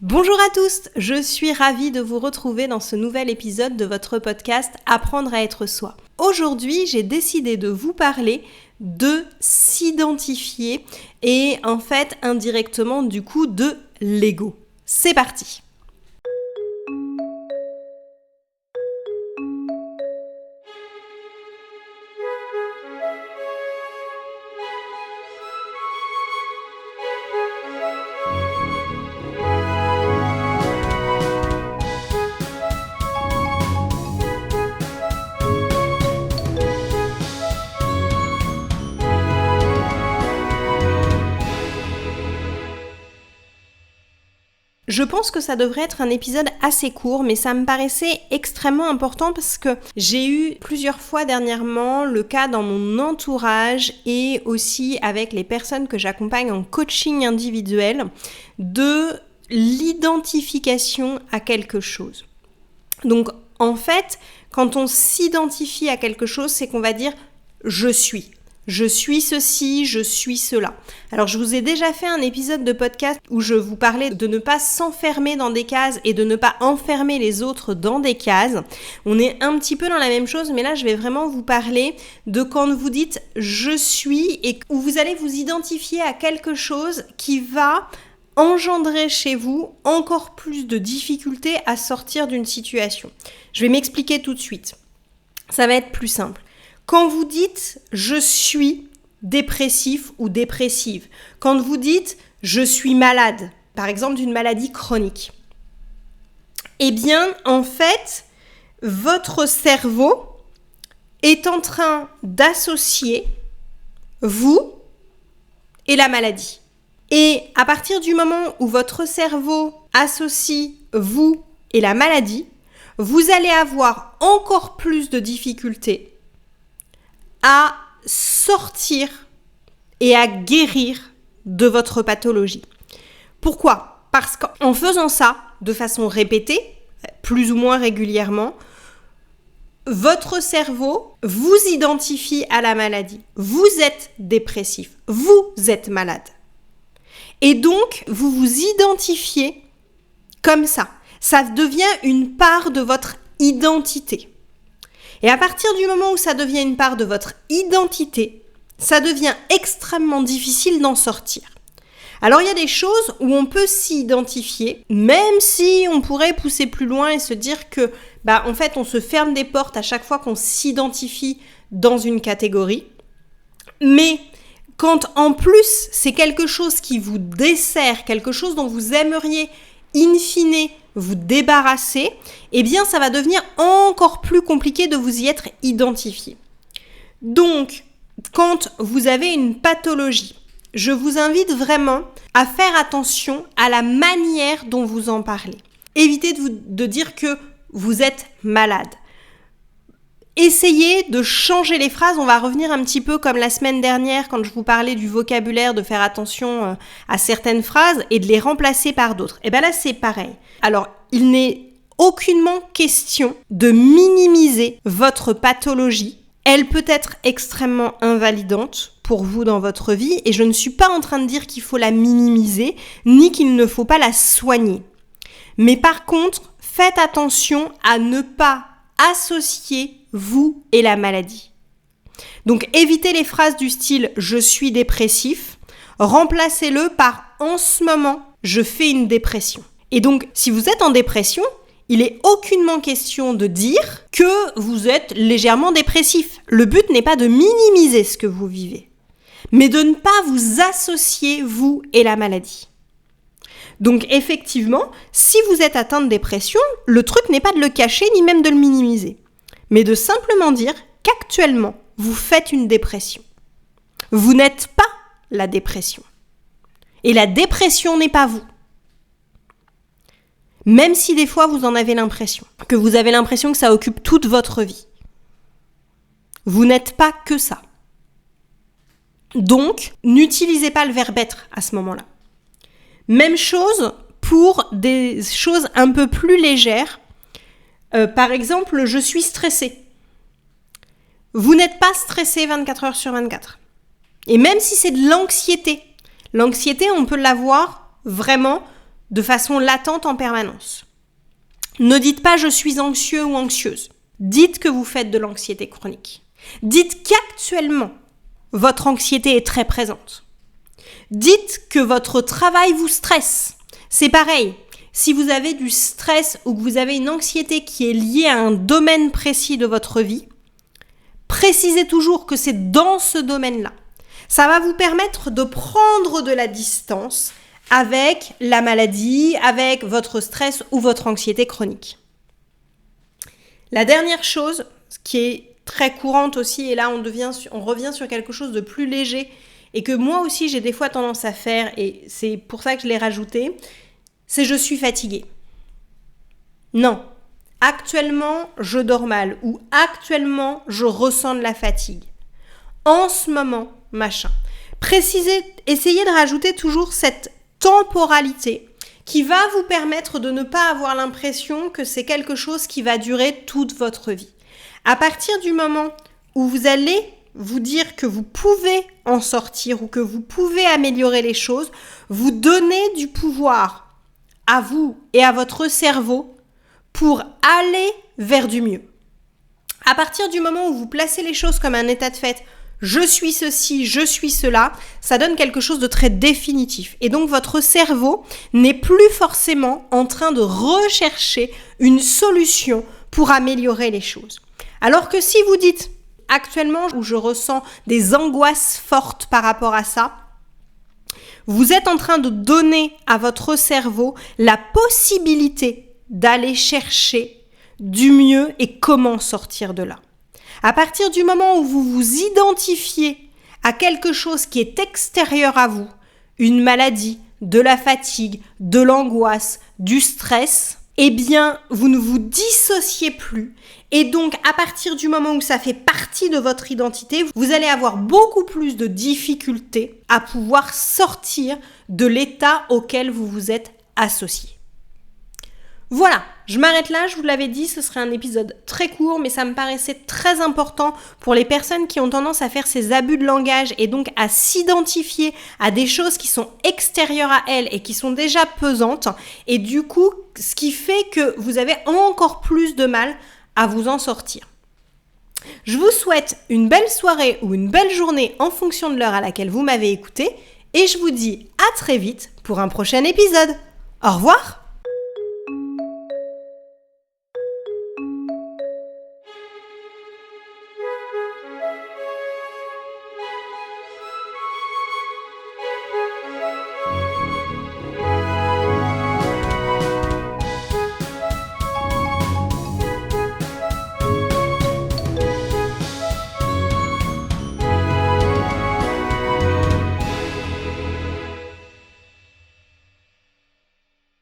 Bonjour à tous, je suis ravie de vous retrouver dans ce nouvel épisode de votre podcast Apprendre à être soi. Aujourd'hui, j'ai décidé de vous parler de s'identifier et en fait indirectement du coup de l'ego. C'est parti! Je pense que ça devrait être un épisode assez court, mais ça me paraissait extrêmement important parce que j'ai eu plusieurs fois dernièrement le cas dans mon entourage et aussi avec les personnes que j'accompagne en coaching individuel de l'identification à quelque chose. Donc en fait, quand on s'identifie à quelque chose, c'est qu'on va dire « je suis ». Je suis ceci, je suis cela. Alors, je vous ai déjà fait un épisode de podcast où je vous parlais de ne pas s'enfermer dans des cases et de ne pas enfermer les autres dans des cases. On est un petit peu dans la même chose, mais là, je vais vraiment vous parler de quand vous dites « je suis » et où vous allez vous identifier à quelque chose qui va engendrer chez vous encore plus de difficultés à sortir d'une situation. Je vais m'expliquer tout de suite. Ça va être plus simple. Quand vous dites « je suis dépressif ou dépressive », quand vous dites « je suis malade », par exemple d'une maladie chronique, eh bien, en fait, votre cerveau est en train d'associer vous et la maladie. Et à partir du moment où votre cerveau associe vous et la maladie, vous allez avoir encore plus de difficultés à sortir et à guérir de votre pathologie. Pourquoi ? Parce qu'en faisant ça de façon répétée, plus ou moins régulièrement, votre cerveau vous identifie à la maladie. Vous êtes dépressif, vous êtes malade. Et donc, vous vous identifiez comme ça. Ça devient une part de votre identité. Et à partir du moment où ça devient une part de votre identité, ça devient extrêmement difficile d'en sortir. Alors il y a des choses où on peut s'y identifier, même si on pourrait pousser plus loin et se dire que, en fait, on se ferme des portes à chaque fois qu'on s'identifie dans une catégorie. Mais quand en plus c'est quelque chose qui vous dessert, quelque chose dont vous aimeriez in fine vous débarrasser, eh bien ça va devenir encore plus compliqué de vous y être identifié. Donc, quand vous avez une pathologie, je vous invite vraiment à faire attention à la manière dont vous en parlez. Évitez de dire que vous êtes malade. Essayez de changer les phrases. On va revenir un petit peu comme la semaine dernière quand je vous parlais du vocabulaire, de faire attention à certaines phrases et de les remplacer par d'autres. Et bien là, c'est pareil. Alors, il n'est aucunement question de minimiser votre pathologie. Elle peut être extrêmement invalidante pour vous dans votre vie et je ne suis pas en train de dire qu'il faut la minimiser ni qu'il ne faut pas la soigner. Mais par contre, faites attention à ne pas associer vous et la maladie. Donc évitez les phrases du style « je suis dépressif », remplacez-le par « en ce moment, je fais une dépression ». Et donc, si vous êtes en dépression, il est aucunement question de dire que vous êtes légèrement dépressif. Le but n'est pas de minimiser ce que vous vivez, mais de ne pas vous associer vous et la maladie. Donc effectivement, si vous êtes atteint de dépression, le truc n'est pas de le cacher ni même de le minimiser, mais de simplement dire qu'actuellement, vous faites une dépression. Vous n'êtes pas la dépression. Et la dépression n'est pas vous. Même si des fois vous en avez l'impression, que vous avez l'impression que ça occupe toute votre vie. Vous n'êtes pas que ça. Donc, n'utilisez pas le verbe être à ce moment-là. Même chose pour des choses un peu plus légères. Par exemple, je suis stressée. Vous n'êtes pas stressé 24 heures sur 24. Et même si c'est de l'anxiété, on peut l'avoir vraiment de façon latente en permanence. Ne dites pas « je suis anxieux » ou « anxieuse ». Dites que vous faites de l'anxiété chronique. Dites qu'actuellement, votre anxiété est très présente. Dites que votre travail vous stresse. C'est pareil. Si vous avez du stress ou que vous avez une anxiété qui est liée à un domaine précis de votre vie, précisez toujours que c'est dans ce domaine-là. Ça va vous permettre de prendre de la distance avec la maladie, avec votre stress ou votre anxiété chronique. La dernière chose, qui est très courante aussi, et là on revient sur quelque chose de plus léger, et que moi aussi j'ai des fois tendance à faire, et c'est pour ça que je l'ai rajouté, c'est « je suis fatiguée ». Non, actuellement je dors mal, ou actuellement je ressens de la fatigue. En ce moment, machin. Essayez de rajouter toujours cette temporalité qui va vous permettre de ne pas avoir l'impression que c'est quelque chose qui va durer toute votre vie. À partir du moment où vous allez vous dire que vous pouvez en sortir ou que vous pouvez améliorer les choses, vous donnez du pouvoir à vous et à votre cerveau pour aller vers du mieux. À partir du moment où vous placez les choses comme un état de fait, je suis ceci, je suis cela, ça donne quelque chose de très définitif. Et donc votre cerveau n'est plus forcément en train de rechercher une solution pour améliorer les choses. Alors que si vous dites actuellement où je ressens des angoisses fortes par rapport à ça, vous êtes en train de donner à votre cerveau la possibilité d'aller chercher du mieux et comment sortir de là. À partir du moment où vous vous identifiez à quelque chose qui est extérieur à vous, une maladie, de la fatigue, de l'angoisse, du stress, eh bien, vous ne vous dissociez plus. Et donc, à partir du moment où ça fait partie de votre identité, vous allez avoir beaucoup plus de difficultés à pouvoir sortir de l'état auquel vous vous êtes associé. Voilà, je m'arrête là, je vous l'avais dit, ce serait un épisode très court, mais ça me paraissait très important pour les personnes qui ont tendance à faire ces abus de langage et donc à s'identifier à des choses qui sont extérieures à elles et qui sont déjà pesantes. Et du coup, ce qui fait que vous avez encore plus de mal à vous en sortir. Je vous souhaite une belle soirée ou une belle journée en fonction de l'heure à laquelle vous m'avez écouté et je vous dis à très vite pour un prochain épisode. Au revoir!